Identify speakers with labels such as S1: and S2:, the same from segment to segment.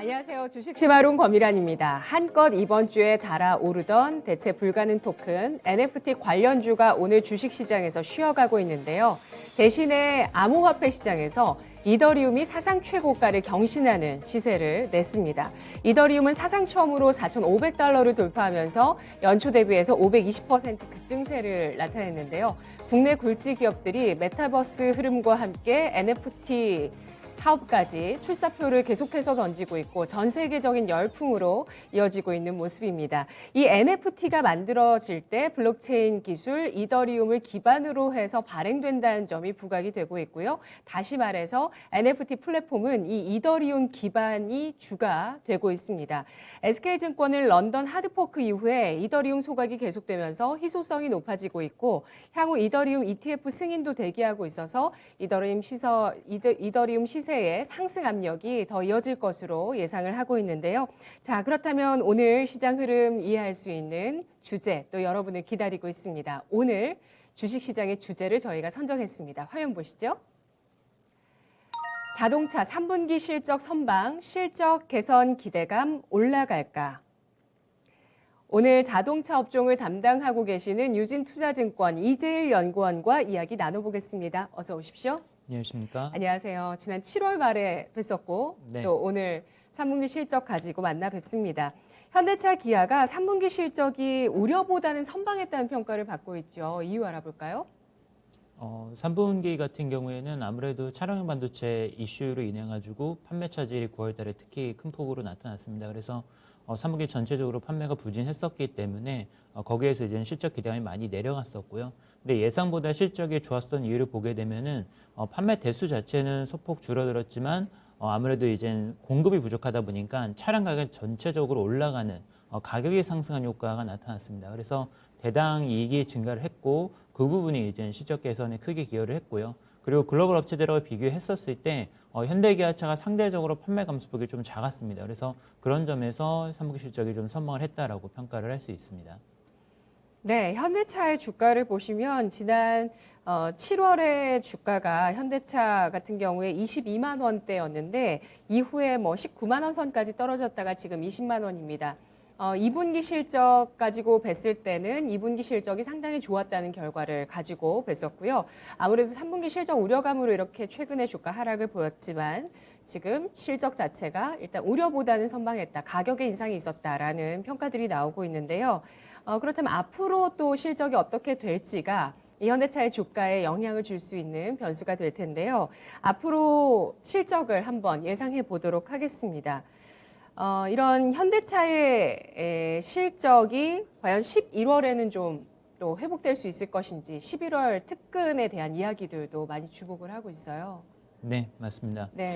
S1: 안녕하세요. 주식시마론 권미란입니다. 한껏 이번 주에 달아오르던 대체 불가능 토큰 NFT 관련주가 오늘 주식시장에서 쉬어가고 있는데요. 대신에 암호화폐 시장에서 이더리움이 사상 최고가를 경신하는 시세를 냈습니다. 이더리움은 사상 처음으로 4,500달러를 돌파하면서 연초 대비해서 520% 급등세를 나타냈는데요. 국내 굴지 기업들이 메타버스 흐름과 함께 NFT 사업까지 출사표를 계속해서 던지고 있고 전 세계적인 열풍으로 이어지고 있는 모습입니다. 이 NFT가 만들어질 때 블록체인 기술 이더리움을 기반으로 해서 발행된다는 점이 부각이 되고 있고요. 다시 말해서 NFT 플랫폼은 이 이더리움 기반이 주가 되고 있습니다. SK증권은 런던 하드포크 이후에 이더리움 소각이 계속되면서 희소성이 높아지고 있고 향후 이더리움 ETF 승인도 대기하고 있어서 이더리움 시세의 상승 압력이 더 이어질 것으로 예상을 하고 있는데요. 자, 그렇다면 오늘 시장 흐름 이해할 수 있는 주제 또 여러분을 기다리고 있습니다. 오늘 주식시장의 주제를 저희가 선정했습니다. 화면 보시죠. 자동차 3분기 실적 선방, 실적 개선 기대감 올라갈까? 오늘 자동차 업종을 담당하고 계시는 유진투자증권 이재일 연구원과 이야기 나눠보겠습니다. 어서 오십시오.
S2: 안녕하십니까?
S1: 안녕하세요. 지난 7월 말에 뵀었고
S2: 네.
S1: 또 오늘 3분기 실적 가지고 만나 뵙습니다. 현대차, 기아가 3분기 실적이 우려보다는 선방했다는 평가를 받고 있죠. 이유 알아볼까요?
S2: 3분기 같은 경우에는 아무래도 차량용 반도체 이슈로 인해 가지고 판매 차질이 9월 달에 특히 큰 폭으로 나타났습니다. 그래서 3분기 전체적으로 판매가 부진했었기 때문에 거기에서 이제 실적 기대감이 많이 내려갔었고요. 근데 예상보다 실적이 좋았던 이유를 보게 되면은 판매 대수 자체는 소폭 줄어들었지만 아무래도 이제 공급이 부족하다 보니까 차량 가격 전체적으로 올라가는 가격이 상승한 효과가 나타났습니다. 그래서 대당 이익이 증가를 했고 그 부분이 이제 실적 개선에 크게 기여를 했고요. 그리고 글로벌 업체들하고 비교했었을 때 현대기아차가 상대적으로 판매 감소폭이 좀 작았습니다. 그래서 그런 점에서 3분기 실적이 좀 선방을 했다라고 평가를 할 수 있습니다.
S1: 네, 현대차의 주가를 보시면 지난 7월에 주가가 현대차 같은 경우에 22만 원대였는데 이후에 19만 원 선까지 떨어졌다가 지금 20만 원입니다. 2분기 실적 가지고 뵀을 때는 2분기 실적이 상당히 좋았다는 결과를 가지고 뵀었고요. 아무래도 3분기 실적 우려감으로 이렇게 최근에 주가 하락을 보였지만 지금 실적 자체가 일단 우려보다는 선방했다. 가격의 인상이 있었다라는 평가들이 나오고 있는데요. 그렇다면 앞으로 또 실적이 어떻게 될지가 이 현대차의 주가에 영향을 줄 수 있는 변수가 될 텐데요. 앞으로 실적을 한번 예상해 보도록 하겠습니다. 이런 현대차의 실적이 과연 11월에는 좀 또 회복될 수 있을 것인지 11월 특근에 대한 이야기들도 많이 주목을 하고 있어요.
S2: 네, 맞습니다.
S1: 네.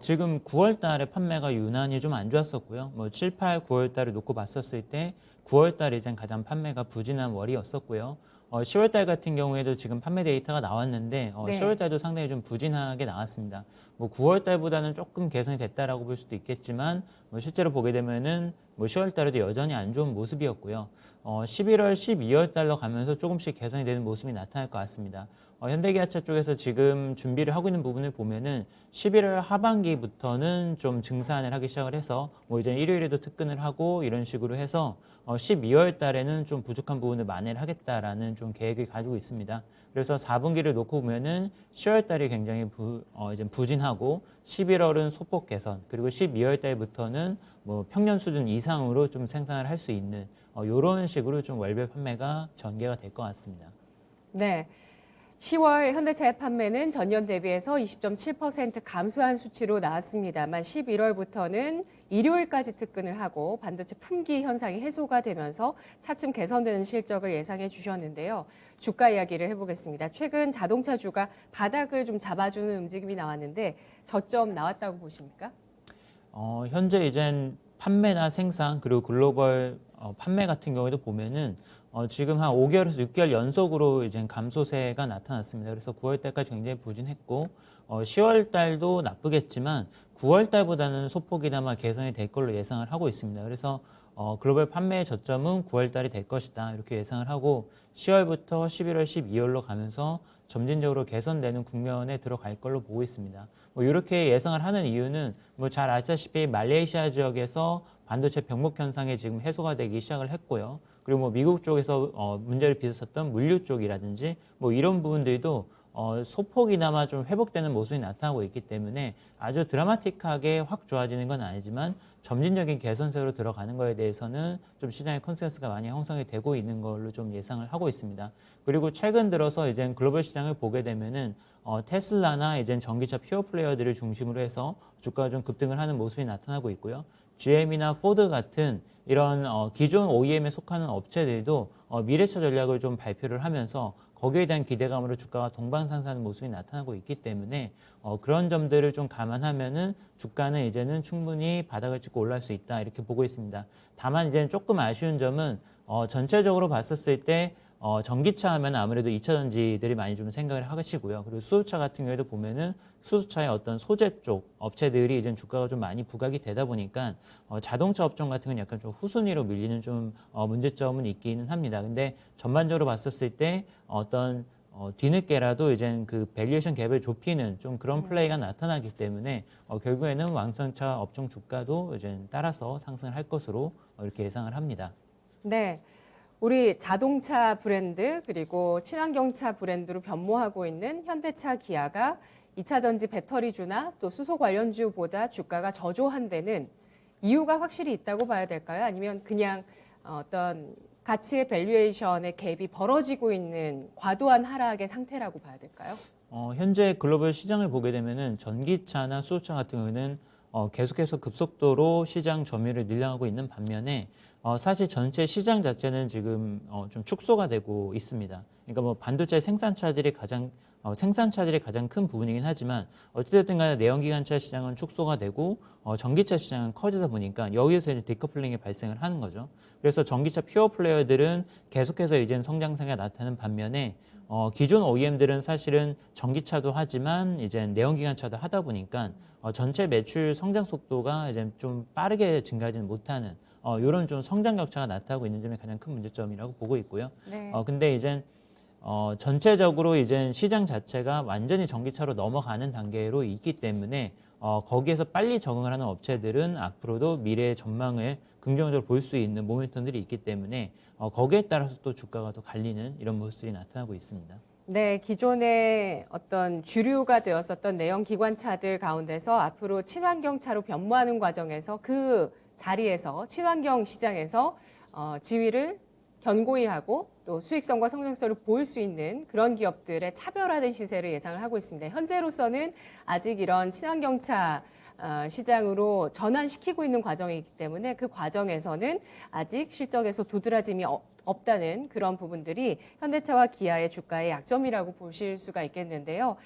S2: 지금 9월 달에 판매가 유난히 좀 안 좋았었고요. 7, 8, 9월 달을 놓고 봤었을 때 9월 달이 이제 가장 판매가 부진한 월이었었고요. 10월 달 같은 경우에도 지금 판매 데이터가 나왔는데
S1: 네.
S2: 10월 달도 상당히 좀 부진하게 나왔습니다. 9월 달보다는 조금 개선이 됐다라고 볼 수도 있겠지만 실제로 보게 되면은 10월 달에도 여전히 안 좋은 모습이었고요. 11월, 12월 달로 가면서 조금씩 개선이 되는 모습이 나타날 것 같습니다. 현대기아차 쪽에서 지금 준비를 하고 있는 부분을 보면은 11월 하반기부터는 좀 증산을 하기 시작을 해서 이제 일요일에도 특근을 하고 이런 식으로 해서 12월 달에는 좀 부족한 부분을 만회를 하겠다라는 좀 계획을 가지고 있습니다. 그래서 4분기를 놓고 보면은 10월 달이 굉장히 이제 부진하고 11월은 소폭 개선 그리고 12월 달부터는 평년 수준 이상으로 좀 생산을 할 수 있는 이런 식으로 좀 월별 판매가 전개가 될 것 같습니다.
S1: 네. 10월 현대차의 판매는 전년 대비해서 20.7% 감소한 수치로 나왔습니다만 11월부터는 일요일까지 특근을 하고 반도체 품귀 현상이 해소가 되면서 차츰 개선되는 실적을 예상해 주셨는데요. 주가 이야기를 해보겠습니다. 최근 자동차주가 바닥을 좀 잡아주는 움직임이 나왔는데 저점 나왔다고 보십니까?
S2: 현재 이젠 판매나 생산 그리고 글로벌 판매 같은 경우에도 보면은 지금 한 5개월에서 6개월 연속으로 이제 감소세가 나타났습니다. 그래서 9월 달까지 굉장히 부진했고 10월 달도 나쁘겠지만 9월 달보다는 소폭이나마 개선이 될 걸로 예상을 하고 있습니다. 그래서 글로벌 판매의 저점은 9월 달이 될 것이다 이렇게 예상을 하고 10월부터 11월, 12월로 가면서 점진적으로 개선되는 국면에 들어갈 걸로 보고 있습니다. 뭐 이렇게 예상을 하는 이유는 뭐 잘 아시다시피 말레이시아 지역에서 반도체 병목 현상이 지금 해소가 되기 시작을 했고요. 그리고 뭐 미국 쪽에서 문제를 빚었었던 물류 쪽이라든지 뭐 이런 부분들도 소폭이나마 좀 회복되는 모습이 나타나고 있기 때문에 아주 드라마틱하게 확 좋아지는 건 아니지만 점진적인 개선세로 들어가는 거에 대해서는 좀 시장의 컨센서스가 많이 형성이 되고 있는 걸로 좀 예상을 하고 있습니다. 그리고 최근 들어서 이제 글로벌 시장을 보게 되면은 테슬라나 이제 전기차 퓨어 플레이어들을 중심으로 해서 주가가 좀 급등을 하는 모습이 나타나고 있고요. GM이나 포드 같은 이런 기존 OEM에 속하는 업체들도 미래차 전략을 좀 발표를 하면서 거기에 대한 기대감으로 주가가 동반상승하는 모습이 나타나고 있기 때문에 그런 점들을 좀 감안하면은 주가는 이제는 충분히 바닥을 찍고 올라갈 수 있다 이렇게 보고 있습니다. 다만 이제는 조금 아쉬운 점은 전체적으로 봤었을 때 전기차 하면 아무래도 2차 전지들이 많이 좀 생각을 하시고요. 그리고 수소차 같은 경우에도 보면은 수소차의 어떤 소재 쪽 업체들이 이제 주가가 좀 많이 부각이 되다 보니까 자동차 업종 같은 건 약간 좀 후순위로 밀리는 좀 문제점은 있기는 합니다. 근데 전반적으로 봤었을 때 어떤 뒤늦게라도 이제 그 밸류에이션 갭을 좁히는 좀 그런 플레이가 나타나기 때문에 결국에는 왕성차 업종 주가도 이제 따라서 상승을 할 것으로 이렇게 예상을 합니다.
S1: 네. 우리 자동차 브랜드 그리고 친환경차 브랜드로 변모하고 있는 현대차, 기아가 2차 전지 배터리주나 또 수소 관련주보다 주가가 저조한 데는 이유가 확실히 있다고 봐야 될까요? 아니면 그냥 어떤 가치의 밸류에이션의 갭이 벌어지고 있는 과도한 하락의 상태라고 봐야 될까요?
S2: 현재 글로벌 시장을 보게 되면은 전기차나 수소차 같은 경우는 계속해서 급속도로 시장 점유율을 늘려가고 있는 반면에 사실 전체 시장 자체는 지금 좀 축소가 되고 있습니다. 그러니까 뭐 반도체 생산차들이 가장 큰 부분이긴 하지만 어찌됐든 간에 내연기관차 시장은 축소가 되고 전기차 시장은 커지다 보니까 여기에서 이제 디커플링이 발생을 하는 거죠. 그래서 전기차 퓨어 플레이어들은 계속해서 이제 성장세가 나타나는 반면에 기존 OEM들은 사실은 전기차도 하지만 이제 내연기관차도 하다 보니까 전체 매출 성장 속도가 이제 좀 빠르게 증가하지는 못하는 이런 좀 성장 격차가 나타나고 있는 점이 가장 큰 문제점이라고 보고 있고요.
S1: 네.
S2: 근데 이제 전체적으로 이제 시장 자체가 완전히 전기차로 넘어가는 단계로 있기 때문에 거기에서 빨리 적응을 하는 업체들은 앞으로도 미래의 전망을 긍정적으로 볼 수 있는 모멘텀들이 있기 때문에 거기에 따라서 또 주가가 더 갈리는 이런 모습들이 나타나고 있습니다.
S1: 네, 기존의 어떤 주류가 되었었던 내연기관차들 가운데서 앞으로 친환경차로 변모하는 과정에서 그 자리에서 친환경 시장에서 지위를 견고히 하고 또 수익성과 성장성을 보일 수 있는 그런 기업들의 차별화된 시세를 예상을 하고 있습니다. 현재로서는 아직 이런 친환경차 시장으로 전환시키고 있는 과정이기 때문에 그 과정에서는 아직 실적에서 도드라짐이 없다는 그런 부분들이 현대차와 기아의 주가의 약점이라고 보실 수가 있겠는데요.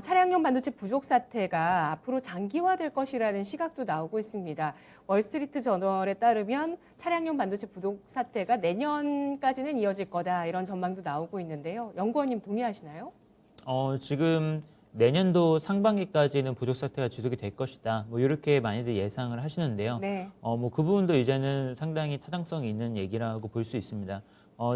S1: 차량용 반도체 부족 사태가 앞으로 장기화될 것이라는 시각도 나오고 있습니다. 월스트리트 저널에 따르면 차량용 반도체 부족 사태가 내년까지는 이어질 거다 이런 전망도 나오고 있는데요. 연구원님 동의하시나요?
S2: 지금 내년도 상반기까지는 부족 사태가 지속이 될 것이다. 뭐 이렇게 많이들 예상을 하시는데요.
S1: 네.
S2: 뭐 그 부분도 이제는 상당히 타당성이 있는 얘기라고 볼 수 있습니다.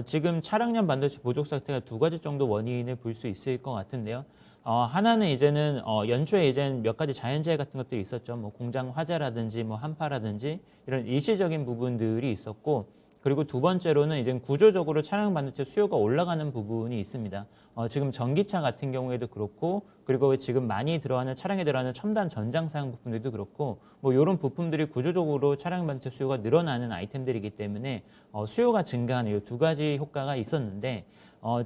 S2: 지금 차량용 반도체 부족 사태가 두 가지 정도 원인을 볼 수 있을 것 같은데요. 하나는 이제는 연초에 이제는 몇 가지 자연재해 같은 것들이 있었죠. 뭐 공장 화재라든지 뭐 한파라든지 이런 일시적인 부분들이 있었고, 그리고 두 번째로는 이제 구조적으로 차량 반도체 수요가 올라가는 부분이 있습니다. 지금 전기차 같은 경우에도 그렇고, 그리고 지금 많이 들어가는 차량에 들어가는 첨단 전장 사용 부품들도 그렇고, 뭐 이런 부품들이 구조적으로 차량 반도체 수요가 늘어나는 아이템들이기 때문에 수요가 증가하는 이 두 가지 효과가 있었는데,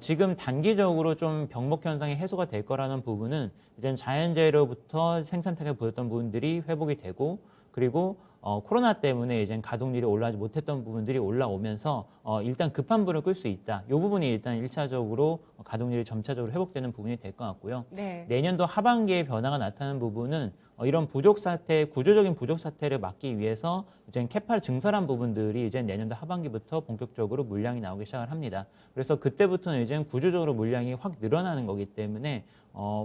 S2: 지금 단기적으로 좀 병목 현상이 해소가 될 거라는 부분은 이제 자연재해로부터 생산 타격을 보였던 부분들이 회복이 되고, 그리고 코로나 때문에 이제 가동률이 올라가지 못했던 부분들이 올라오면서 일단 급한 불을 끌 수 있다. 이 부분이 일단 1차적으로 가동률이 점차적으로 회복되는 부분이 될 것 같고요.
S1: 네.
S2: 내년도 하반기에 변화가 나타나는 부분은 이런 부족 사태, 구조적인 부족 사태를 막기 위해서 이제 캐파를 증설한 부분들이 이제 내년도 하반기부터 본격적으로 물량이 나오기 시작을 합니다. 그래서 그때부터는 이제 구조적으로 물량이 확 늘어나는 거기 때문에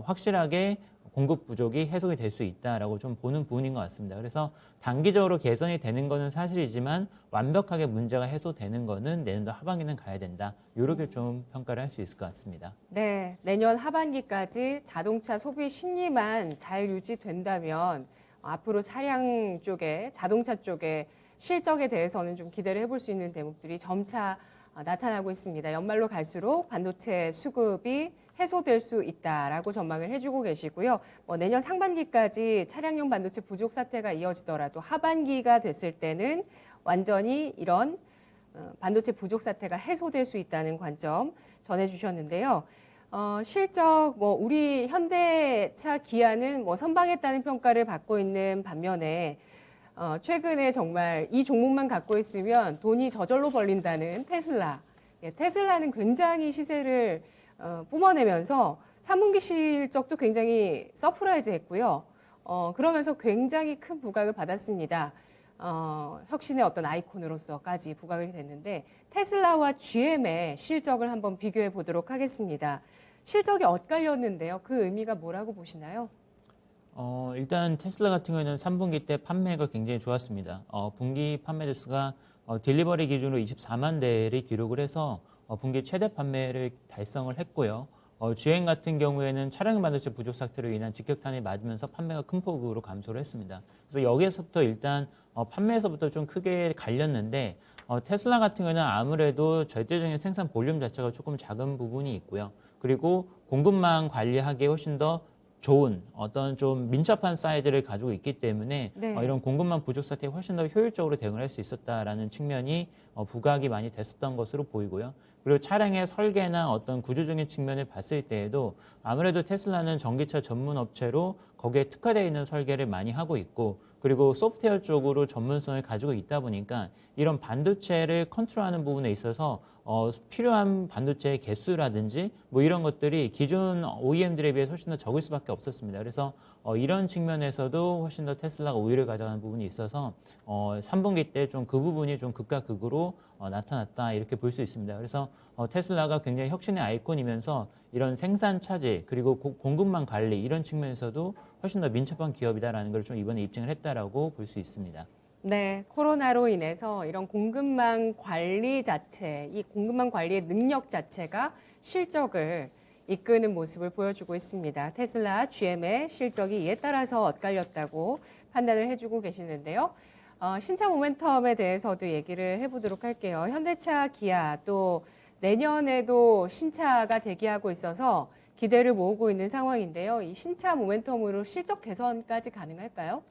S2: 확실하게 공급 부족이 해소가 될 수 있다라고 좀 보는 부분인 것 같습니다. 그래서 단기적으로 부분적으로 개선이 되는 거는 사실이지만 완벽하게 문제가 해소되는 거는 내년도 하반기는 가야 된다. 이렇게 좀 평가를 할 수 있을 것 같습니다.
S1: 네, 내년 하반기까지 자동차 소비 심리만 잘 유지된다면 앞으로 차량 쪽에, 자동차 쪽에 실적에 대해서는 좀 기대를 해볼 수 있는 대목들이 점차 나타나고 있습니다. 연말로 갈수록 반도체 수급이 해소될 수 있다라고 전망을 해주고 계시고요. 내년 상반기까지 차량용 반도체 부족 사태가 이어지더라도 하반기가 됐을 때는 완전히 이런 반도체 부족 사태가 해소될 수 있다는 관점 전해주셨는데요. 실적 우리 현대차 기아는 선방했다는 평가를 받고 있는 반면에 최근에 정말 이 종목만 갖고 있으면 돈이 저절로 벌린다는 테슬라. 테슬라는 굉장히 시세를 뿜어내면서 3분기 실적도 굉장히 서프라이즈했고요. 그러면서 굉장히 큰 부각을 받았습니다. 혁신의 어떤 아이콘으로서까지 부각이 됐는데 테슬라와 GM의 실적을 한번 비교해 보도록 하겠습니다. 실적이 엇갈렸는데요. 그 의미가 뭐라고 보시나요?
S2: 일단 테슬라 같은 경우에는 3분기 때 판매가 굉장히 좋았습니다. 분기 판매 대수가 딜리버리 기준으로 24만 대를 기록을 해서 분기 최대 판매를 달성을 했고요. GM 같은 경우에는 차량 반도체 부족 사태로 인한 직격탄이 맞으면서 판매가 큰 폭으로 감소를 했습니다. 그래서 여기에서부터 일단 판매에서부터 좀 크게 갈렸는데 테슬라 같은 경우는 아무래도 절대적인 생산 볼륨 자체가 조금 작은 부분이 있고요. 그리고 공급망 관리하기에 훨씬 더 좋은 어떤 좀 민첩한 사이즈를 가지고 있기 때문에
S1: 네.
S2: 이런 공급망 부족 사태에 훨씬 더 효율적으로 대응을 할 수 있었다라는 측면이 부각이 많이 됐었던 것으로 보이고요. 그리고 차량의 설계나 어떤 구조적인 측면을 봤을 때에도 아무래도 테슬라는 전기차 전문 업체로 거기에 특화되어 있는 설계를 많이 하고 있고 그리고 소프트웨어 쪽으로 전문성을 가지고 있다 보니까 이런 반도체를 컨트롤하는 부분에 있어서 필요한 반도체의 개수라든지 이런 것들이 기존 OEM들에 비해 훨씬 더 적을 수밖에 없었습니다. 그래서 이런 측면에서도 훨씬 더 테슬라가 우위를 가져가는 부분이 있어서 3분기 때 좀 그 부분이 좀 극과 극으로 나타났다 이렇게 볼 수 있습니다. 그래서 테슬라가 굉장히 혁신의 아이콘이면서 이런 생산 차질 그리고 공급망 관리 이런 측면에서도 훨씬 더 민첩한 기업이다라는 걸 좀 이번에 입증을 했다라고 볼 수 있습니다.
S1: 네, 코로나로 인해서 이런 공급망 관리 자체, 이 공급망 관리의 능력 자체가 실적을 이끄는 모습을 보여주고 있습니다. 테슬라, GM의 실적이 이에 따라서 엇갈렸다고 판단을 해주고 계시는데요. 신차 모멘텀에 대해서도 얘기를 해보도록 할게요. 현대차, 기아 또 내년에도 신차가 대기하고 있어서 기대를 모으고 있는 상황인데요. 이 신차 모멘텀으로 실적 개선까지 가능할까요?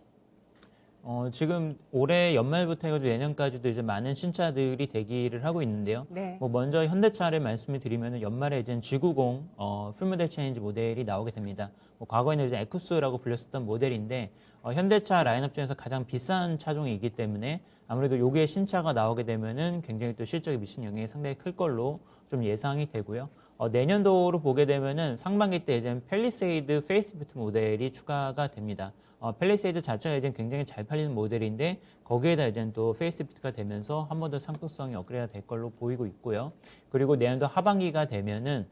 S2: 지금 올해 연말부터 해가지고 내년까지도 이제 많은 신차들이 대기를 하고 있는데요.
S1: 네.
S2: 먼저 현대차를 말씀을 드리면 연말에 이제 G90 풀모델 체인지 모델이 나오게 됩니다. 과거에는 이제 에쿠스라고 불렸었던 모델인데 현대차 라인업 중에서 가장 비싼 차종이기 때문에 아무래도 요게 신차가 나오게 되면은 굉장히 또 실적에 미치는 영향이 상당히 클 걸로 좀 예상이 되고요. 내년도로 보게 되면은 상반기 때 이제 팰리세이드 페이스리프트 모델이 추가가 됩니다. 팰리세이드 자체가 이제 굉장히 잘 팔리는 모델인데 거기에다 이제 또 페이스리프트가 되면서 한 번 더 상품성이 업그레이드 될 걸로 보이고 있고요. 그리고 내년도 하반기가 되면은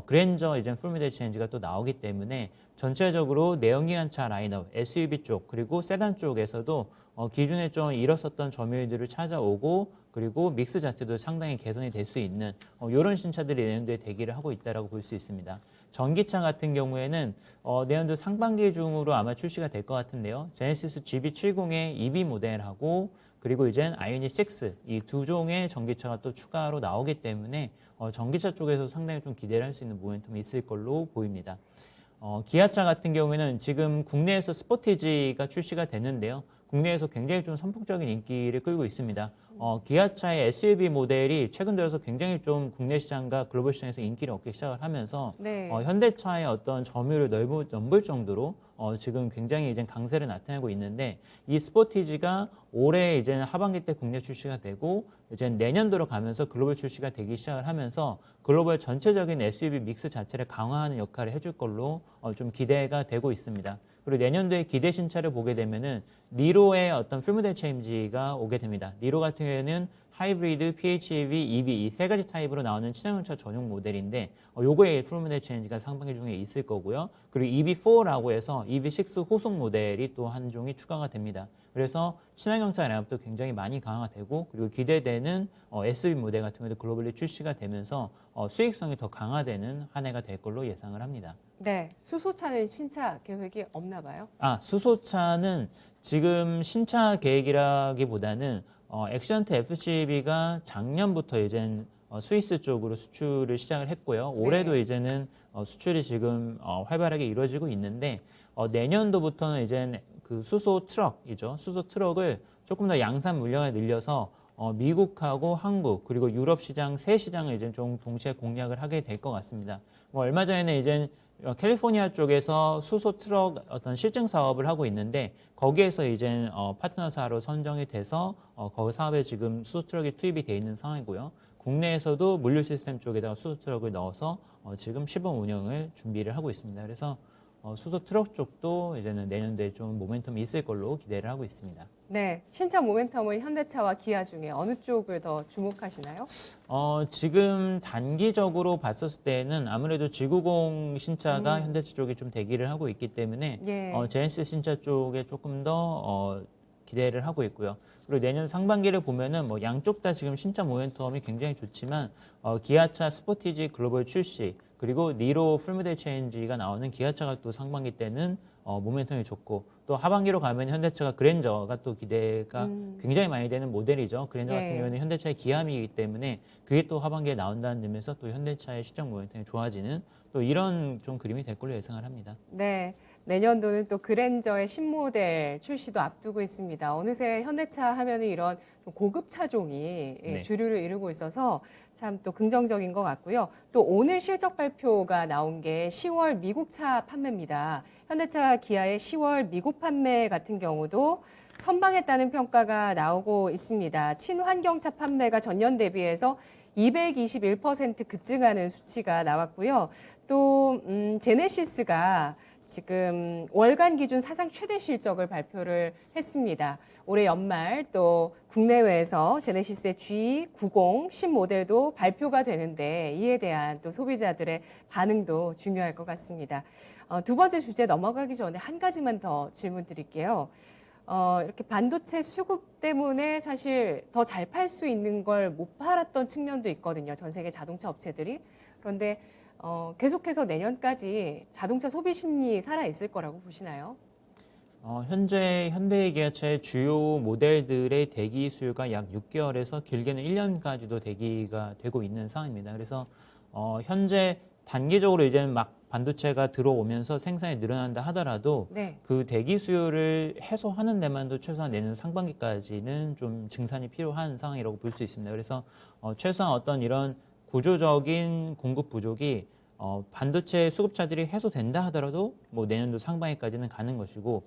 S2: 그랜저 이제 풀모델 체인지가 또 나오기 때문에 전체적으로 내연기관차 라인업, SUV 쪽 그리고 세단 쪽에서도 기존에 좀 잃었었던 점유율들을 찾아오고 그리고 믹스 자체도 상당히 개선이 될 수 있는 이런 신차들이 내년도에 대기를 하고 있다라고 볼 수 있습니다. 전기차 같은 경우에는 내년도 상반기 중으로 아마 출시가 될 것 같은데요. 제네시스 GB70의 EV 모델하고 그리고 이젠 아이오닉 6 이 두 종의 전기차가 또 추가로 나오기 때문에 전기차 쪽에서 상당히 좀 기대를 할 수 있는 모멘텀이 있을 걸로 보입니다. 기아차 같은 경우에는 지금 국내에서 스포티지가 출시가 됐는데요. 국내에서 굉장히 좀 선풍적인 인기를 끌고 있습니다. 기아차의 SUV 모델이 최근 들어서 굉장히 좀 국내 시장과 글로벌 시장에서 인기를 얻기 시작을 하면서
S1: 네.
S2: 현대차의 어떤 점유율을 넘볼 정도로 지금 굉장히 이제 강세를 나타내고 있는데 이 스포티지가 올해 이제 하반기 때 국내 출시가 되고 이제 내년도로 가면서 글로벌 출시가 되기 시작을 하면서 글로벌 전체적인 SUV 믹스 자체를 강화하는 역할을 해줄 걸로 좀 기대가 되고 있습니다. 그리고 내년도에 기대 신차를 보게 되면은 니로의 어떤 풀모델 체인지가 오게 됩니다. 니로 같은 경우에는 하이브리드, PHEV, EV 이 세 가지 타입으로 나오는 친환경차 전용 모델인데 요거에 풀 모델 체인지가 상반기 중에 있을 거고요. 그리고 EV4라고 해서 EV6 후속 모델이 또 한 종이 추가가 됩니다. 그래서 친환경차 라인업도 굉장히 많이 강화가 되고 그리고 기대되는 SUV 모델 같은 경우도 글로벌리 출시가 되면서 수익성이 더 강화되는 한 해가 될 걸로 예상을 합니다.
S1: 네, 수소차는 신차 계획이 없나 봐요.
S2: 수소차는 지금 신차 계획이라기보다는 액션트 FCV가 작년부터 이제 스위스 쪽으로 수출을 시작을 했고요. 올해도 이제는 수출이 지금 활발하게 이루어지고 있는데 내년도부터는 이제 그 수소 트럭이죠. 수소 트럭을 조금 더 양산 물량을 늘려서 미국하고 한국 그리고 유럽 시장 세 시장을 이제 좀 동시에 공략을 하게 될 것 같습니다. 얼마 전에는 이제 캘리포니아 쪽에서 수소 트럭 어떤 실증 사업을 하고 있는데 거기에서 이제 파트너사로 선정이 돼서 거기 사업에 지금 수소 트럭이 투입이 돼 있는 상황이고요. 국내에서도 물류 시스템 쪽에다가 수소 트럭을 넣어서 지금 시범 운영을 준비를 하고 있습니다. 그래서 수소 트럭 쪽도 이제는 내년도에 좀 모멘텀이 있을 걸로 기대를 하고 있습니다.
S1: 네, 신차 모멘텀은 현대차와 기아 중에 어느 쪽을 더 주목하시나요?
S2: 지금 단기적으로 봤었을 때는 아무래도 G90 신차가 현대차 쪽에 좀 대기를 하고 있기 때문에 제네시스 신차 쪽에 조금 더 기대를 하고 있고요. 그리고 내년 상반기를 보면은 뭐 양쪽 다 지금 신차 모멘텀이 굉장히 좋지만 기아차 스포티지 글로벌 출시 그리고 니로 풀모델 체인지가 나오는 기아차가 또 상반기 때는 모멘텀이 좋고 또 하반기로 가면 현대차가 그랜저가 또 기대가 굉장히 많이 되는 모델이죠. 그랜저 같은 경우는 현대차의 기함이기 때문에 그게 또 하반기에 나온다는 점에서 또 현대차의 시장 모멘텀이 좋아지는 또 이런 좀 그림이 될 걸로 예상을 합니다.
S1: 네, 내년도는 또 그랜저의 신모델 출시도 앞두고 있습니다. 어느새 현대차 하면은 이런 고급 차종이 주류를 이루고 있어서 참 또 긍정적인 것 같고요. 또 오늘 실적 발표가 나온 게 10월 미국 차 판매입니다. 현대차 기아의 10월 미국 판매 같은 경우도 선방했다는 평가가 나오고 있습니다. 친환경차 판매가 전년 대비해서 221% 급증하는 수치가 나왔고요. 또 제네시스가 지금 월간 기준 사상 최대 실적을 발표를 했습니다. 올해 연말 또 국내외에서 제네시스의 G90 신모델도 발표가 되는데 이에 대한 또 소비자들의 반응도 중요할 것 같습니다. 두 번째 주제 넘어가기 전에 한 가지만 더 질문 드릴게요. 이렇게 반도체 수급 때문에 사실 더 잘 팔 수 있는 걸 못 팔았던 측면도 있거든요. 전 세계 자동차 업체들이. 그런데 계속해서 내년까지 자동차 소비 심리 살아 있을 거라고 보시나요?
S2: 현재 현대기아차의 주요 모델들의 대기 수요가 약 6개월에서 길게는 1년까지도 대기가 되고 있는 상황입니다. 그래서 현재 단기적으로 이제는 막 반도체가 들어오면서 생산이 늘어난다 하더라도 그 대기 수요를 해소하는 데만도 최소한 내년 상반기까지는 좀 증산이 필요한 상황이라고 볼 수 있습니다. 그래서 최소한 어떤 이런 구조적인 공급 부족이 반도체 수급차들이 해소된다 하더라도 뭐 내년도 상반기까지는 가는 것이고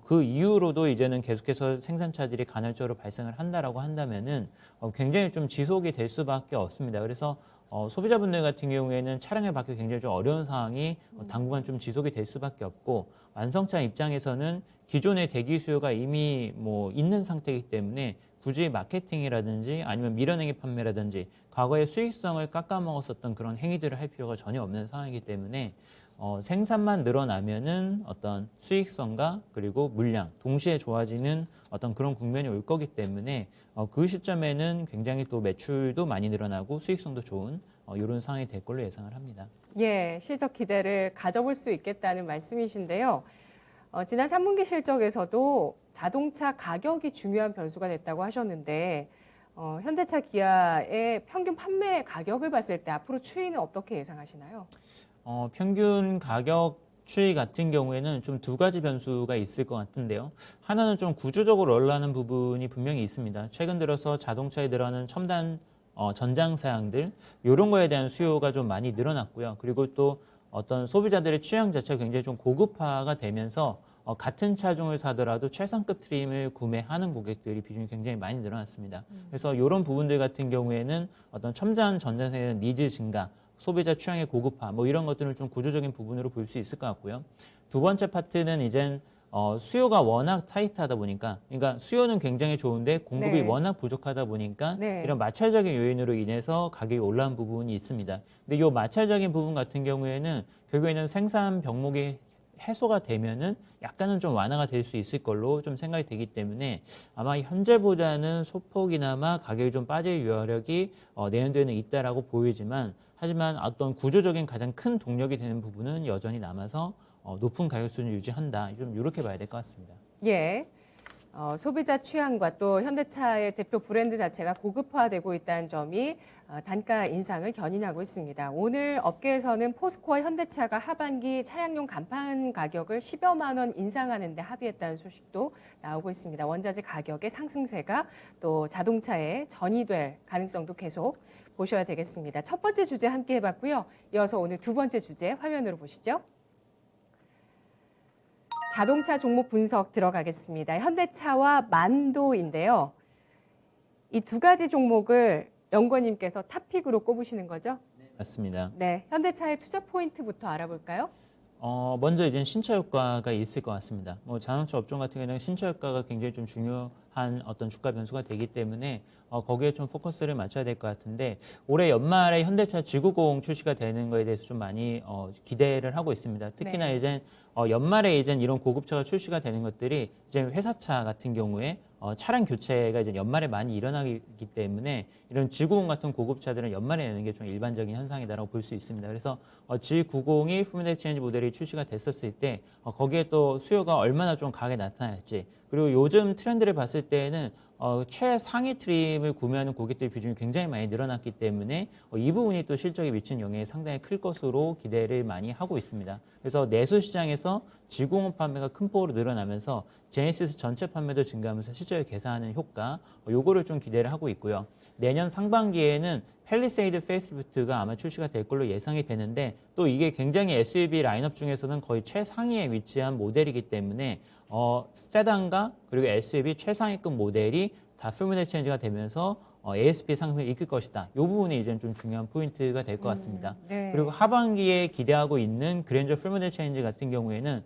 S2: 그 이후로도 이제는 계속해서 생산차들이 간헐적으로 발생을 한다라고 한다면은 굉장히 좀 지속이 될 수밖에 없습니다. 그래서 소비자분들 같은 경우에는 차량을 받기 굉장히 좀 어려운 상황이 당분간 좀 지속이 될 수밖에 없고 완성차 입장에서는 기존의 대기 수요가 이미 뭐 있는 상태이기 때문에 굳이 마케팅이라든지 아니면 밀어내기 판매라든지 과거의 수익성을 깎아먹었었던 그런 행위들을 할 필요가 전혀 없는 상황이기 때문에 생산만 늘어나면은 어떤 수익성과 그리고 물량 동시에 좋아지는 어떤 그런 국면이 올 거기 때문에 그 시점에는 굉장히 또 매출도 많이 늘어나고 수익성도 좋은 이런 상황이 될 걸로 예상을 합니다.
S1: 예, 실적 기대를 가져볼 수 있겠다는 말씀이신데요. 지난 3분기 실적에서도 자동차 가격이 중요한 변수가 됐다고 하셨는데 현대차 기아의 평균 판매 가격을 봤을 때 앞으로 추이는 어떻게 예상하시나요?
S2: 평균 가격 추이 같은 경우에는 좀 두 가지 변수가 있을 것 같은데요. 하나는 좀 구조적으로 올라가는 부분이 분명히 있습니다. 최근 들어서 자동차에 들어가는 첨단 전장 사양들 이런 거에 대한 수요가 좀 많이 늘어났고요. 그리고 또 어떤 소비자들의 취향 자체가 굉장히 좀 고급화가 되면서 같은 차종을 사더라도 최상급 트림을 구매하는 고객들이 비중이 굉장히 많이 늘어났습니다. 그래서 이런 부분들 같은 경우에는 어떤 첨단 전장사에 대한 니즈 증가, 소비자 취향의 고급화 뭐 이런 것들을 좀 구조적인 부분으로 볼 수 있을 것 같고요. 두 번째 파트는 이젠 수요가 워낙 타이트하다 보니까, 그러니까 수요는 굉장히 좋은데 공급이
S1: 네.
S2: 워낙 부족하다 보니까
S1: 네.
S2: 이런 마찰적인 요인으로 인해서 가격이 올라온 부분이 있습니다. 근데 이 마찰적인 부분 같은 경우에는 결국에는 생산 병목이 해소가 되면은 약간은 좀 완화가 될 수 있을 걸로 좀 생각이 되기 때문에 아마 현재보다는 소폭이나마 가격이 좀 빠질 여력이 내년도에는 있다라고 보이지만, 하지만 어떤 구조적인 가장 큰 동력이 되는 부분은 여전히 남아서 높은 가격 수준을 유지한다. 좀 이렇게 봐야 될 것 같습니다.
S1: 예. 소비자 취향과 또 현대차의 대표 브랜드 자체가 고급화되고 있다는 점이 단가 인상을 견인하고 있습니다. 오늘 업계에서는 포스코와 현대차가 하반기 차량용 간판 가격을 10여만 원 인상하는 데 합의했다는 소식도 나오고 있습니다. 원자재 가격의 상승세가 또 자동차에 전이될 가능성도 계속 보셔야 되겠습니다. 첫 번째 주제 함께 해봤고요. 이어서 오늘 두 번째 주제 화면으로 보시죠. 자동차 종목 분석 들어가겠습니다. 현대차와 만도인데요. 이 두 가지 종목을 연구원님께서 탑픽으로 꼽으시는 거죠?
S2: 맞습니다.
S1: 네, 현대차의 투자 포인트부터 알아볼까요?
S2: 먼저 이제 신차 효과가 있을 것 같습니다. 자동차 업종 같은 경우에는 신차 효과가 굉장히 좀 중요한 어떤 주가 변수가 되기 때문에 거기에 좀 포커스를 맞춰야 될 것 같은데, 올해 연말에 현대차 G90 출시가 되는 거에 대해서 좀 많이 기대를 하고 있습니다. 특히나
S1: 네.
S2: 이제 연말에 이제 이런 고급차가 출시가 되는 것들이 이제 회사차 같은 경우에 차량 교체가 이제 연말에 많이 일어나기 때문에 이런 G90 같은 고급차들은 연말에 내는 게 좀 일반적인 현상이다라고 볼 수 있습니다. 그래서 G90이 풀 체인지 모델이 출시가 됐었을 때 거기에 또 수요가 얼마나 좀 강하게 나타날지, 그리고 요즘 트렌드를 봤을 때는 최상위 트림을 구매하는 고객들 비중이 굉장히 많이 늘어났기 때문에 이 부분이 또 실적에 미치는 영향이 상당히 클 것으로 기대를 많이 하고 있습니다. 그래서 내수 시장에서 G90 판매가 큰 폭으로 늘어나면서 제네시스 전체 판매도 증가하면서 실적을 개선하는 효과, 요거를 좀 기대를 하고 있고요. 내년 상반기에는 팰리세이드 페이스리프트가 아마 출시가 될 걸로 예상이 되는데, 또 이게 굉장히 SUV 라인업 중에서는 거의 최상위에 위치한 모델이기 때문에 세단과 그리고 SUV 최상위급 모델이 다 풀모델 체인지가 되면서 ASP 상승을 이끌 것이다. 이 부분이 이제 좀 중요한 포인트가 될 것 같습니다.
S1: 네.
S2: 그리고 하반기에 기대하고 있는 그랜저 풀모델 체인지 같은 경우에는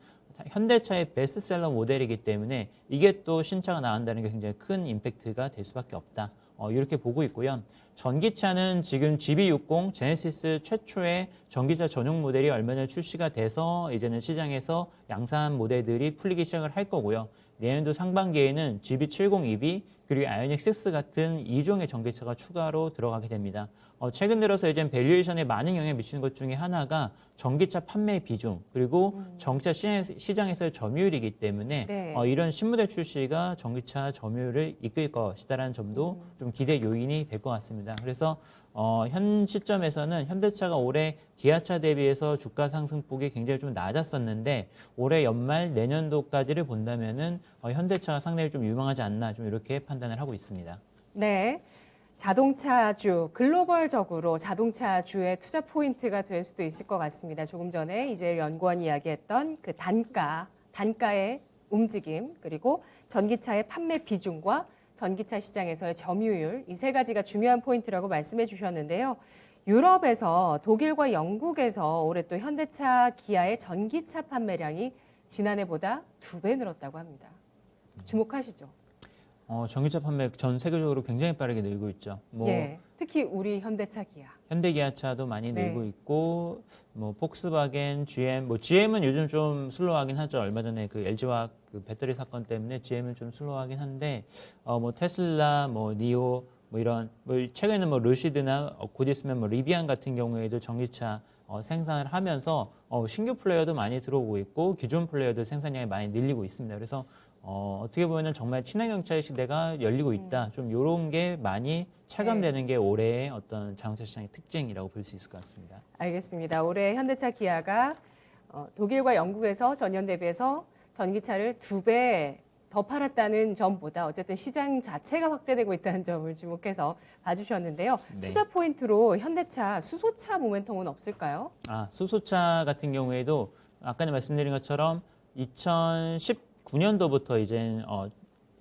S2: 현대차의 베스트셀러 모델이기 때문에 이게 또 신차가 나온다는 게 굉장히 큰 임팩트가 될 수밖에 없다. 이렇게 보고 있고요. 전기차는 지금 GB60 제네시스 최초의 전기차 전용 모델이 얼마 전에 출시가 돼서 이제는 시장에서 양산 모델들이 풀리기 시작을 할 거고요. 내년도 상반기에는 GB70 EV 그리고 아이오닉 6 같은 2종의 전기차가 추가로 들어가게 됩니다. 최근 들어서 이제 밸류에이션에 많은 영향을 미치는 것 중에 하나가 전기차 판매 비중 그리고 전기차 시장에서의 점유율이기 때문에
S1: 네.
S2: 이런 신모델 출시가 전기차 점유율을 이끌 것이다라는 점도 좀 기대 요인이 될 것 같습니다. 그래서 현 시점에서는 현대차가 올해 기아차 대비해서 주가 상승폭이 굉장히 좀 낮았었는데, 올해 연말 내년도까지를 본다면은 현대차가 상당히 좀 유망하지 않나, 좀 이렇게 판단을 하고 있습니다.
S1: 네. 자동차주, 글로벌적으로 자동차주의 투자 포인트가 될 수도 있을 것 같습니다. 조금 전에 이제 연구원이 이야기했던 그 단가의 움직임, 그리고 전기차의 판매 비중과 전기차 시장에서의 점유율, 이 세 가지가 중요한 포인트라고 말씀해 주셨는데요. 유럽에서 독일과 영국에서 올해 또 현대차, 기아의 전기차 판매량이 지난해보다 2배 늘었다고 합니다. 주목하시죠?
S2: 전기차 판매 전 세계적으로 굉장히 빠르게 늘고 있죠.
S1: 예, 특히 우리 현대차, 기아.
S2: 현대기아차도 많이
S1: 네.
S2: 늘고 있고, 폭스바겐, GM, GM은 요즘 좀 슬로우하긴 하죠. 얼마 전에 그 LG화학 그 배터리 사건 때문에 GM은 좀 슬로우하긴 한데, 테슬라, 니오, 이런, 최근에는 루시드나 곧 있으면 리비안 같은 경우에도 전기차 생산을 하면서 신규 플레이어도 많이 들어오고 있고, 기존 플레이어도 생산량이 많이 늘리고 있습니다. 그래서 어떻게 보면 정말 친환경차의 시대가 열리고 있다. 좀 이런 게 많이 체감되는 게 올해의 어떤 자동차 시장의 특징이라고 볼 수 있을 것 같습니다.
S1: 알겠습니다. 올해 현대차, 기아가 독일과 영국에서 전년 대비해서 전기차를 2배 더 팔았다는 점보다 어쨌든 시장 자체가 확대되고 있다는 점을 주목해서 봐주셨는데요.
S2: 네.
S1: 투자 포인트로 현대차, 수소차 모멘텀은 없을까요?
S2: 수소차 같은 경우에도 아까 말씀드린 것처럼 2019년도부터 이제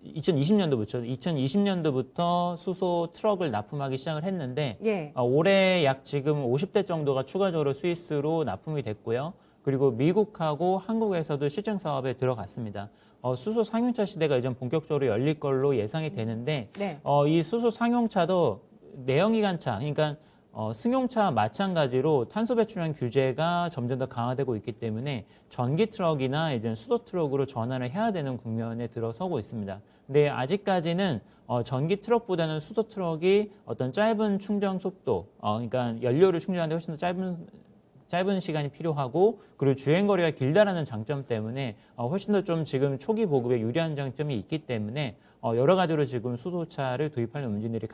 S2: 2020년도부터 수소 트럭을 납품하기 시작을 했는데,
S1: 예.
S2: 올해 약 지금 50대 정도가 추가적으로 스위스로 납품이 됐고요. 그리고 미국하고 한국에서도 시증 사업에 들어갔습니다. 수소 상용차 시대가 이제 본격적으로 열릴 걸로 예상이 되는데
S1: 네.
S2: 이 수소 상용차도 내연기관차, 그러니까 승용차와 마찬가지로 탄소 배출량 규제가 점점 더 강화되고 있기 때문에 전기 트럭이나 이제 수소 트럭으로 전환을 해야 되는 국면에 들어서고 있습니다. 근데 아직까지는 전기 트럭보다는 수소 트럭이 어떤 짧은 충전 속도, 그러니까 연료를 충전하는데 훨씬 더 짧은 시간이 필요하고 그리고 주행 거리가 길다라는 장점 때문에 훨씬 더 좀 지금 초기 보급에 유리한 장점이 있기 때문에 여러 가지로 지금 수소차를 도입하는 움직임들이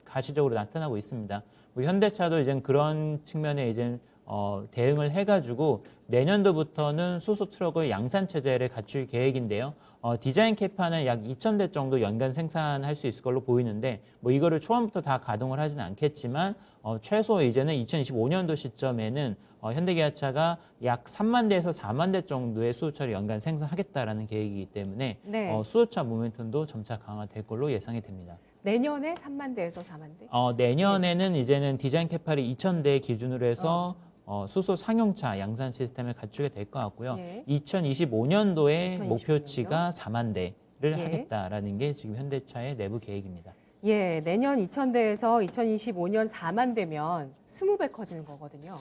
S2: 가시적으로 나타나고 있습니다. 뭐 현대차도 이제 그런 측면에 이제 대응을 해가지고 내년도부터는 수소 트럭의 양산 체제를 갖출 계획인데요. 디자인 캐파는 약 2,000대 정도 연간 생산할 수 있을 걸로 보이는데 뭐 이거를 초반부터 다 가동을 하진 않겠지만 최소 이제는 2025년도 시점에는 현대기아차가 약 3만 대에서 4만 대 정도의 수소차를 연간 생산하겠다라는 계획이기 때문에
S1: 네.
S2: 수소차 모멘텀도 점차 강화될 걸로 예상이 됩니다.
S1: 내년에 3만 대에서 4만 대?
S2: 내년에는 이제는 디자인 캐파를 2,000대 기준으로 해서 수소 상용차 양산 시스템을 갖추게 될 것 같고요.
S1: 예.
S2: 2025년도에
S1: 2025년도?
S2: 목표치가 4만 대를
S1: 예.
S2: 하겠다라는 게 지금 현대차의 내부 계획입니다.
S1: 예, 내년 2,000대에서 2025년 4만 대면 20배 커지는 거거든요.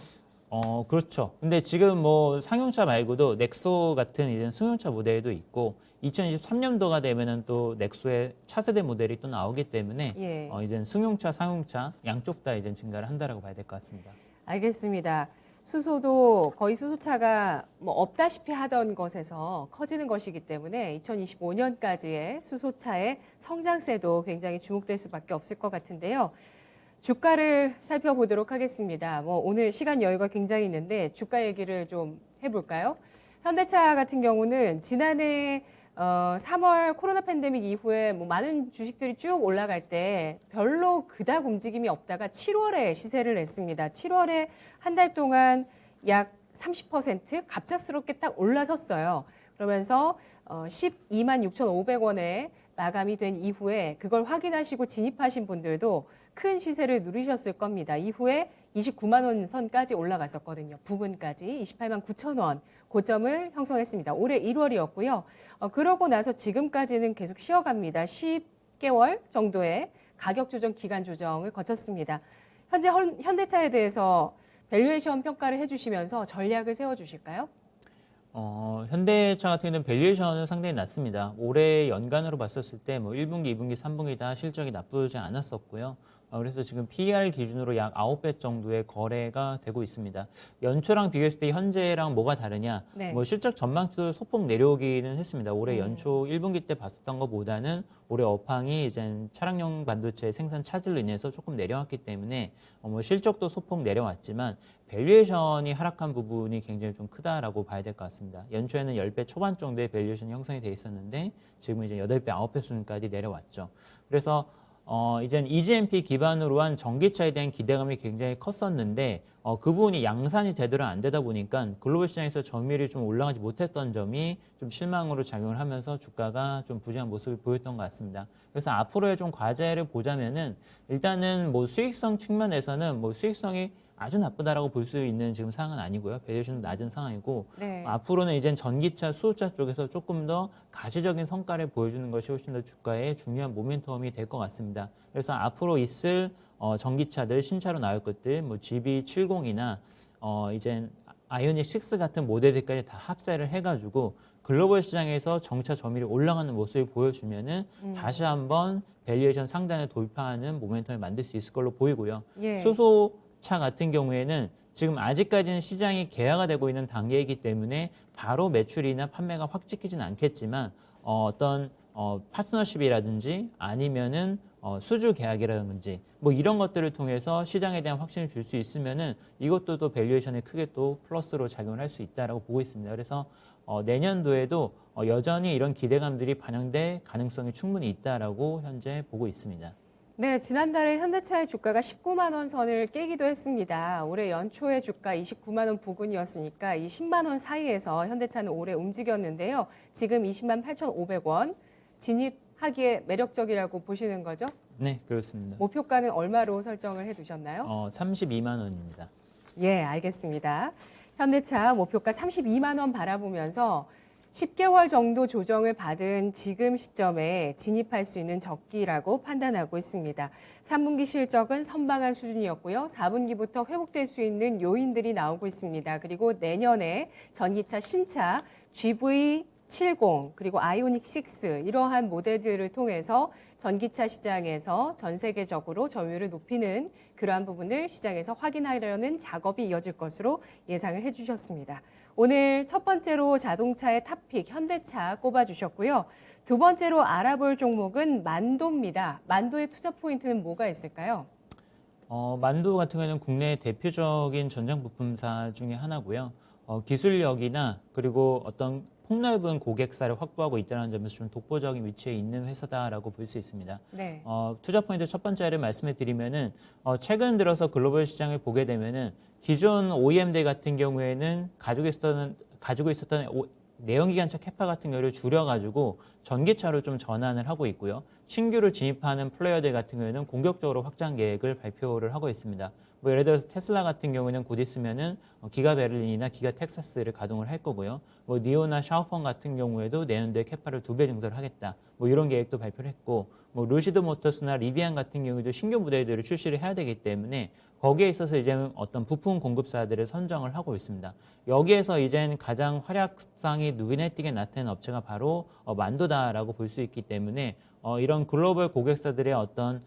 S2: 그렇죠. 근데 지금 뭐 상용차 말고도 넥소 같은 이런 승용차 모델도 있고 2023년도가 되면은 또 넥소의 차세대 모델이 또 나오기 때문에
S1: 예.
S2: 이제 승용차, 상용차 양쪽 다 이제 증가를 한다라고 봐야 될 것 같습니다.
S1: 알겠습니다. 수소도 거의 수소차가 뭐 없다시피 하던 것에서 커지는 것이기 때문에 2025년까지의 수소차의 성장세도 굉장히 주목될 수밖에 없을 것 같은데요. 주가를 살펴보도록 하겠습니다. 뭐 오늘 시간 여유가 굉장히 있는데 주가 얘기를 좀 해볼까요? 현대차 같은 경우는 지난해 3월 코로나 팬데믹 이후에 뭐 많은 주식들이 쭉 올라갈 때 별로 그닥 움직임이 없다가 7월에 시세를 냈습니다. 7월에 한 달 동안 약 30% 갑작스럽게 딱 올라섰어요. 그러면서 12만 6,500원에 마감이 된 이후에 그걸 확인하시고 진입하신 분들도 큰 시세를 누리셨을 겁니다. 이후에 29만 원 선까지 올라갔었거든요. 부근까지 28만 9천 원 고점을 형성했습니다. 올해 1월이었고요. 그러고 나서 지금까지는 계속 쉬어갑니다. 10개월 정도의 가격 조정, 기간 조정을 거쳤습니다. 현재 현대차에 대해서 밸류에이션 평가를 해주시면서 전략을 세워주실까요?
S2: 현대차 같은 경우는 밸류에이션은 상당히 낮습니다. 올해 연간으로 봤었을 때 뭐 1분기, 2분기, 3분기 다 실적이 나쁘지 않았었고요. 그래서 지금 PER 기준으로 약 9배 정도의 거래가 되고 있습니다. 연초랑 비교했을 때 현재랑 뭐가 다르냐?
S1: 네.
S2: 뭐 실적 전망치도 소폭 내려오기는 했습니다. 올해 연초 1분기 때 봤었던 것보다는 올해 업황이 이제 차량용 반도체 생산 차질로 인해서 조금 내려왔기 때문에 뭐 실적도 소폭 내려왔지만 밸류에이션이 하락한 부분이 굉장히 좀 크다라고 봐야 될 것 같습니다. 연초에는 10배 초반 정도의 밸류에이션이 형성이 돼 있었는데 지금은 이제 8배, 9배 수준까지 내려왔죠. 그래서 이젠 EGMP 기반으로 한 전기차에 대한 기대감이 굉장히 컸었는데 그 부분이 양산이 제대로 안 되다 보니까 글로벌 시장에서 점유율이 좀 올라가지 못했던 점이 좀 실망으로 작용을 하면서 주가가 좀 부진한 모습을 보였던 것 같습니다. 그래서 앞으로의 좀 과제를 보자면은 일단은 뭐 수익성 측면에서는 뭐 수익성이 아주 나쁘다라고 볼 수 있는 지금 상황은 아니고요. 밸류에이션도 낮은 상황이고
S1: 네.
S2: 앞으로는 이제 전기차, 수소차 쪽에서 조금 더 가시적인 성과를 보여주는 것이 훨씬 더 주가의 중요한 모멘텀이 될 것 같습니다. 그래서 앞으로 있을 전기차들 신차로 나올 것들, 뭐 GB70이나 이제 아이오닉 6 같은 모델들까지 다 합세를 해가지고 글로벌 시장에서 전기차 점유율이 올라가는 모습을 보여주면은 다시 한번 밸류에이션 상단을 돌파하는 모멘텀을 만들 수 있을 걸로 보이고요.
S1: 예.
S2: 수소차 같은 경우에는 지금 아직까지는 시장이 개화가 되고 있는 단계이기 때문에 바로 매출이나 판매가 확 찍히진 않겠지만 어떤 파트너십이라든지 아니면은 수주 계약이라든지 뭐 이런 것들을 통해서 시장에 대한 확신을 줄 수 있으면은 이것도 또 밸류에이션에 크게 또 플러스로 작용을 할 수 있다라고 보고 있습니다. 그래서 내년도에도 여전히 이런 기대감들이 반영될 가능성이 충분히 있다라고 현재 보고 있습니다.
S1: 네, 지난달에 현대차의 주가가 19만 원 선을 깨기도 했습니다. 올해 연초의 주가 29만 원 부근이었으니까 이 10만 원 사이에서 현대차는 올해 움직였는데요. 지금 20만 8,500원 진입하기에 매력적이라고 보시는 거죠?
S2: 네, 그렇습니다.
S1: 목표가는 얼마로 설정을 해두셨나요?
S2: 32만 원입니다.
S1: 예, 알겠습니다. 현대차 목표가 32만 원 바라보면서 10개월 정도 조정을 받은 지금 시점에 진입할 수 있는 적기라고 판단하고 있습니다. 3분기 실적은 선방한 수준이었고요. 4분기부터 회복될 수 있는 요인들이 나오고 있습니다. 그리고 내년에 전기차 신차 GV70 그리고 아이오닉 6 이러한 모델들을 통해서 전기차 시장에서 전 세계적으로 점유율을 높이는 그러한 부분을 시장에서 확인하려는 작업이 이어질 것으로 예상을 해주셨습니다. 오늘 첫 번째로 자동차의 탑픽 현대차 꼽아주셨고요. 두 번째로 알아볼 종목은 만도입니다. 만도의 투자 포인트는 뭐가 있을까요?
S2: 만도 같은 경우에는 국내 대표적인 전장 부품사 중에 하나고요. 기술력이나 그리고 어떤 폭넓은 고객사를 확보하고 있다는 점에서 좀 독보적인 위치에 있는 회사다라고 볼 수 있습니다.
S1: 네.
S2: 투자 포인트 첫 번째를 말씀해 드리면은 최근 들어서 글로벌 시장을 보게 되면은 기존 OEM들 같은 경우에는 가지고 있었던 내연기관차 캐파 같은 경우를 줄여가지고 전기차로 좀 전환을 하고 있고요. 신규로 진입하는 플레이어들 같은 경우에는 공격적으로 확장 계획을 발표를 하고 있습니다. 뭐 예를 들어서 테슬라 같은 경우는 곧 있으면은 기가 베를린이나 기가 텍사스를 가동을 할 거고요. 뭐 니오나 샤오펑 같은 경우에도 내년도에 캐파를 2배 증설을 하겠다. 뭐 이런 계획도 발표를 했고, 뭐 루시드 모터스나 리비안 같은 경우도 신규 모델들을 출시를 해야 되기 때문에 거기에 있어서 이제는 어떤 부품 공급사들을 선정을 하고 있습니다. 여기에서 이제는 가장 활약상이 눈에 띄게 나타낸 업체가 바로 만도다라고 볼 수 있기 때문에 이런 글로벌 고객사들의 어떤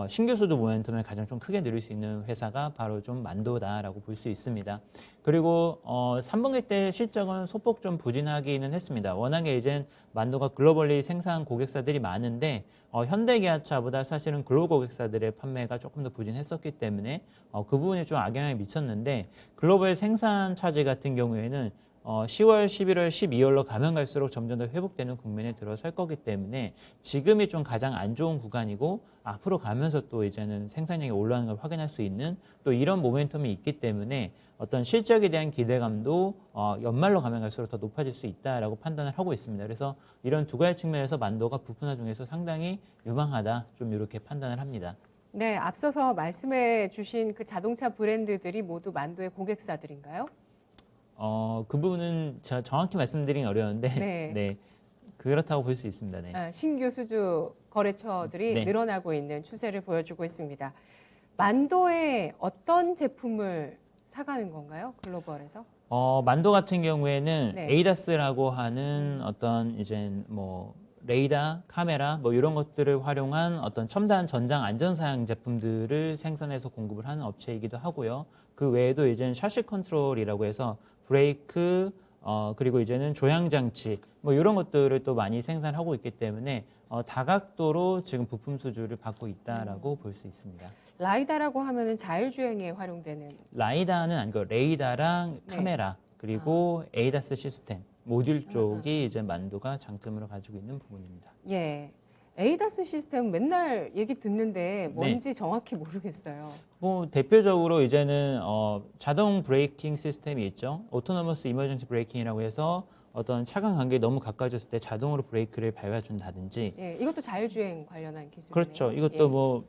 S2: 신규 수주 모멘텀을 가장 좀 크게 누릴 수 있는 회사가 바로 좀 만도다라고 볼 수 있습니다. 그리고 3분기 때 실적은 소폭 좀 부진하기는 했습니다. 워낙에 이젠 만도가 글로벌리 생산 고객사들이 많은데 현대기아차보다 사실은 글로벌 고객사들의 판매가 조금 더 부진했었기 때문에 그 부분이 좀 악영향을 미쳤는데 글로벌 생산 차질 같은 경우에는 10월, 11월, 12월로 가면 갈수록 점점 더 회복되는 국면에 들어설 거기 때문에 지금이 좀 가장 안 좋은 구간이고 앞으로 가면서 또 이제는 생산량이 올라가는 걸 확인할 수 있는 또 이런 모멘텀이 있기 때문에 어떤 실적에 대한 기대감도 연말로 가면 갈수록 더 높아질 수 있다라고 판단을 하고 있습니다. 그래서 이런 두 가지 측면에서 만도가 부품사 중에서 상당히 유망하다 좀 이렇게 판단을 합니다.
S1: 네, 앞서서 말씀해 주신 그 자동차 브랜드들이 모두 만도의 고객사들인가요?
S2: 그 부분은 제가 정확히 말씀드리긴 어려운데
S1: 네.
S2: 네, 그렇다고 볼 수 있습니다. 네.
S1: 신규 수주 거래처들이
S2: 네.
S1: 늘어나고 있는 추세를 보여주고 있습니다. 만도의 어떤 제품을 사가는 건가요? 글로벌에서?
S2: 만도 같은 경우에는
S1: 네.
S2: 에이다스라고 하는 어떤 이제 뭐 레이더, 카메라 뭐 이런 것들을 활용한 어떤 첨단 전장 안전사양 제품들을 생산해서 공급을 하는 업체이기도 하고요. 그 외에도 이제는 샤시 컨트롤이라고 해서 브레이크 그리고 이제는 조향 장치 뭐 이런 것들을 또 많이 생산하고 있기 때문에 다각도로 지금 부품 수주를 받고 있다라고 볼 수 있습니다.
S1: 라이다라고 하면은 자율주행에 활용되는
S2: 라이다는 아니고 레이더랑
S1: 네.
S2: 카메라 그리고 에이다스 시스템 모듈 쪽이 이제 만도가 장점으로 가지고 있는 부분입니다.
S1: 예. 에이다스 시스템 맨날 얘기 듣는데 뭔지 정확히 모르겠어요.
S2: 뭐 대표적으로 이제는 자동 브레이킹 시스템이 있죠. 오토노머스 이머전시 브레이킹이라고 해서 어떤 차간 간격이 너무 가까워졌을 때 자동으로 브레이크를 밟아준다든지.
S1: 예, 이것도 자율주행 관련한 기술이에요.
S2: 그렇죠. 이것도
S1: 예.
S2: 뭐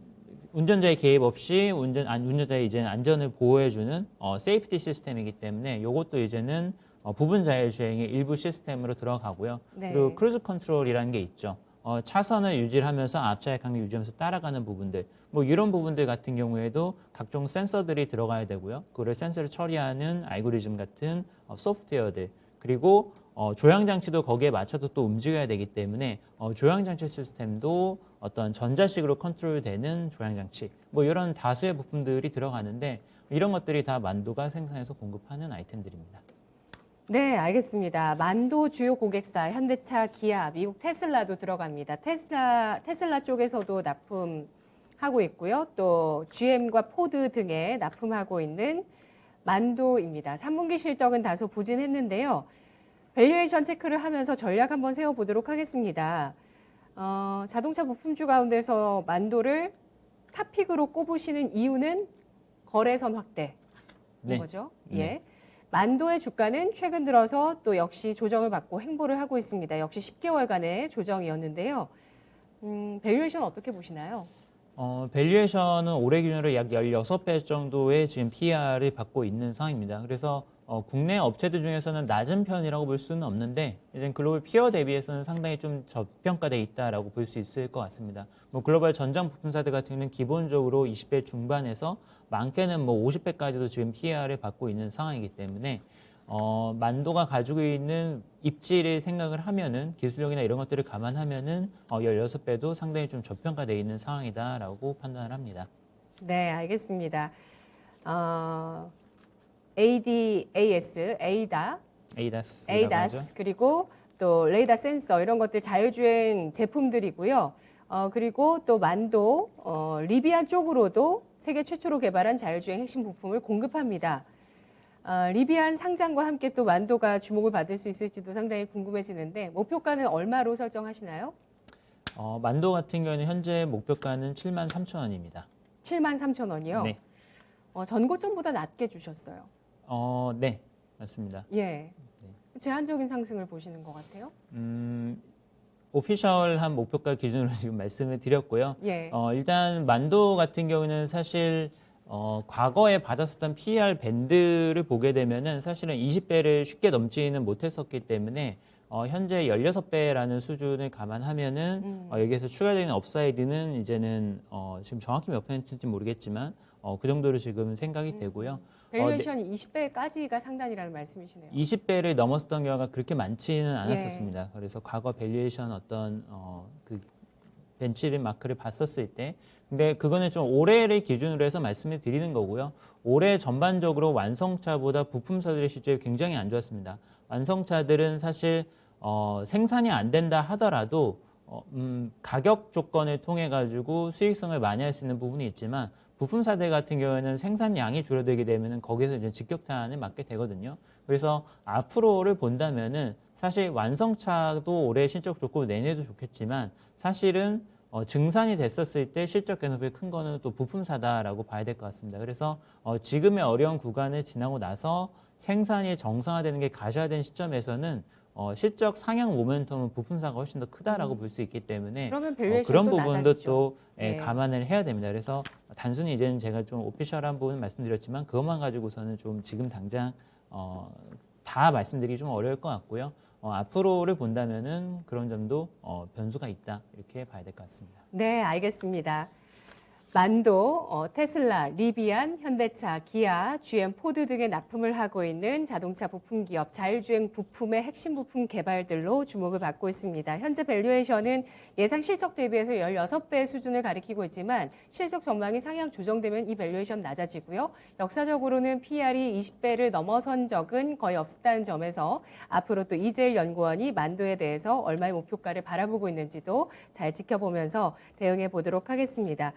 S2: 운전자의 개입 없이 운전자의 이제는 안전을 보호해주는 세이프티 시스템이기 때문에 이것도 이제는 부분 자율주행의 일부 시스템으로 들어가고요.
S1: 네.
S2: 그리고 크루즈 컨트롤이라는 게 있죠. 차선을 유지하면서 앞차의 간격 유지하면서 따라가는 부분들, 뭐 이런 부분들 같은 경우에도 각종 센서들이 들어가야 되고요. 그걸 센서를 처리하는 알고리즘 같은 소프트웨어들, 그리고 조향 장치도 거기에 맞춰서 또 움직여야 되기 때문에 조향 장치 시스템도 어떤 전자식으로 컨트롤되는 조향 장치, 뭐 이런 다수의 부품들이 들어가는데 이런 것들이 다 만도가 생산해서 공급하는 아이템들입니다.
S1: 네, 알겠습니다. 만도 주요 고객사 현대차, 기아, 미국 테슬라도 들어갑니다. 테슬라 쪽에서도 납품하고 있고요. 또 GM과 포드 등에 납품하고 있는 만도입니다. 3분기 실적은 다소 부진했는데요. 밸류에이션 체크를 하면서 전략 한번 세워보도록 하겠습니다. 자동차 부품주 가운데서 만도를 탑픽으로 꼽으시는 이유는 거래선 확대인
S2: 네.
S1: 거죠.
S2: 네.
S1: 예. 만도의 주가는 최근 들어서 또 역시 조정을 받고 횡보를 하고 있습니다. 역시 10개월간의 조정이었는데요. 밸류에이션 어떻게 보시나요?
S2: 밸류에이션은 올해 기준으로 약 16배 정도의 지금 PR을 받고 있는 상황입니다. 그래서 국내 업체들 중에서는 낮은 편이라고 볼 수는 없는데 이제 글로벌 피어 대비해서는 상당히 좀 저평가돼 있다라고 볼 수 있을 것 같습니다. 뭐 글로벌 전장 부품사들 같은 경우는 기본적으로 20배 중반에서 많게는 뭐 50배까지도 지금 PER을 받고 있는 상황이기 때문에 만도가 가지고 있는 입지를 생각을 하면은 기술력이나 이런 것들을 감안하면은 16배도 상당히 좀 저평가돼 있는 상황이다라고 판단을 합니다.
S1: 네, 알겠습니다. ADAS, ADAS 그리고 또 레이더 센서 이런 것들 자율주행 제품들이고요. 그리고 또 만도, 리비안 쪽으로도 세계 최초로 개발한 자율주행 핵심 부품을 공급합니다. 리비안 상장과 함께 또 만도가 주목을 받을 수 있을지도 상당히 궁금해지는데 목표가는 얼마로 설정하시나요?
S2: 만도 같은 경우는 현재 목표가는 73,000원입니다.
S1: 73,000원이요?
S2: 네.
S1: 전고점보다 낮게 주셨어요.
S2: 네, 맞습니다.
S1: 예. 제한적인 상승을 보시는 것 같아요?
S2: 오피셜한 목표가 기준으로 지금 말씀을 드렸고요.
S1: 예.
S2: 일단 만도 같은 경우는 사실 과거에 받았었던 PER 밴드를 보게 되면은 사실은 20배를 쉽게 넘지는 못했었기 때문에 현재 16배라는 수준을 감안하면은 여기에서 추가적인 업사이드는 이제는 지금 정확히 몇 퍼센트인지 모르겠지만 그 정도로 지금 생각이 되고요.
S1: 밸류에이션이 20배까지가 상단이라는 말씀이시네요.
S2: 20배를 넘었던 경우가 그렇게 많지는 않았었습니다. 그래서 과거 밸류에이션 어떤 그 벤치마크를 봤었을 때, 근데 그거는 좀 올해를 기준으로 해서 말씀을 드리는 거고요. 올해 전반적으로 완성차보다 부품사들의 실적이 굉장히 안 좋았습니다. 완성차들은 사실 생산이 안 된다 하더라도 가격 조건을 통해 가지고 수익성을 많이 할 수 있는 부분이 있지만 부품사들 같은 경우에는 생산량이 줄어들게 되면은 거기서 이제 직격탄을 맞게 되거든요. 그래서 앞으로를 본다면은 사실 완성차도 올해 실적 좋고 내년에도 좋겠지만 사실은 증산이 됐었을 때 실적 개선폭이 큰 거는 또 부품사다라고 봐야 될 것 같습니다. 그래서 지금의 어려운 구간을 지나고 나서 생산이 정상화되는 게 가셔야되는 시점에서는 실적 상향 모멘텀은 부품사가 훨씬 더 크다라고 볼 수 있기 때문에
S1: 그러면
S2: 그런
S1: 밸류에이션도
S2: 부분도
S1: 낮아지죠.
S2: 또
S1: 네.
S2: 감안을 해야 됩니다. 그래서 단순히 이제는 제가 좀 오피셜한 부분 말씀드렸지만 그것만 가지고서는 좀 지금 당장 다 말씀드리기 좀 어려울 것 같고요. 앞으로를 본다면은 그런 점도 변수가 있다 이렇게 봐야 될 것 같습니다.
S1: 네, 알겠습니다. 만도, 테슬라, 리비안, 현대차, 기아, GM, 포드 등의 납품을 하고 있는 자동차 부품 기업 자율주행 부품의 핵심 부품 개발들로 주목을 받고 있습니다. 현재 밸류에이션은 예상 실적 대비해서 16배 수준을 가리키고 있지만 실적 전망이 상향 조정되면 이 밸류에이션 낮아지고요. 역사적으로는 PR이 20배를 넘어선 적은 거의 없었다는 점에서 앞으로 또 이재일 연구원이 만도에 대해서 얼마의 목표가를 바라보고 있는지도 잘 지켜보면서 대응해 보도록 하겠습니다.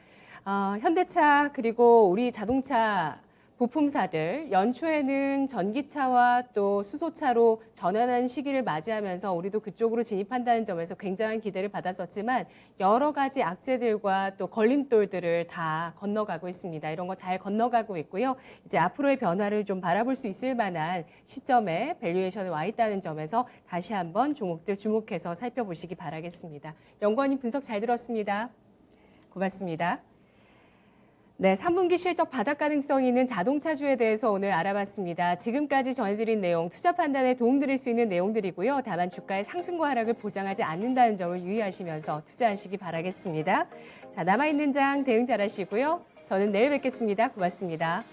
S1: 현대차 그리고 우리 자동차 부품사들 연초에는 전기차와 또 수소차로 전환하는 시기를 맞이하면서 우리도 그쪽으로 진입한다는 점에서 굉장한 기대를 받았었지만 여러 가지 악재들과 또 걸림돌들을 다 건너가고 있습니다. 이런 거 잘 건너가고 있고요. 이제 앞으로의 변화를 좀 바라볼 수 있을 만한 시점에 밸류에이션에 와 있다는 점에서 다시 한번 종목들 주목해서 살펴보시기 바라겠습니다. 연구원님 분석 잘 들었습니다. 고맙습니다. 네, 3분기 실적 바닥 가능성이 있는 자동차주에 대해서 오늘 알아봤습니다. 지금까지 전해드린 내용, 투자 판단에 도움드릴 수 있는 내용들이고요. 다만 주가의 상승과 하락을 보장하지 않는다는 점을 유의하시면서 투자하시기 바라겠습니다. 자, 남아있는 장 대응 잘하시고요. 저는 내일 뵙겠습니다. 고맙습니다.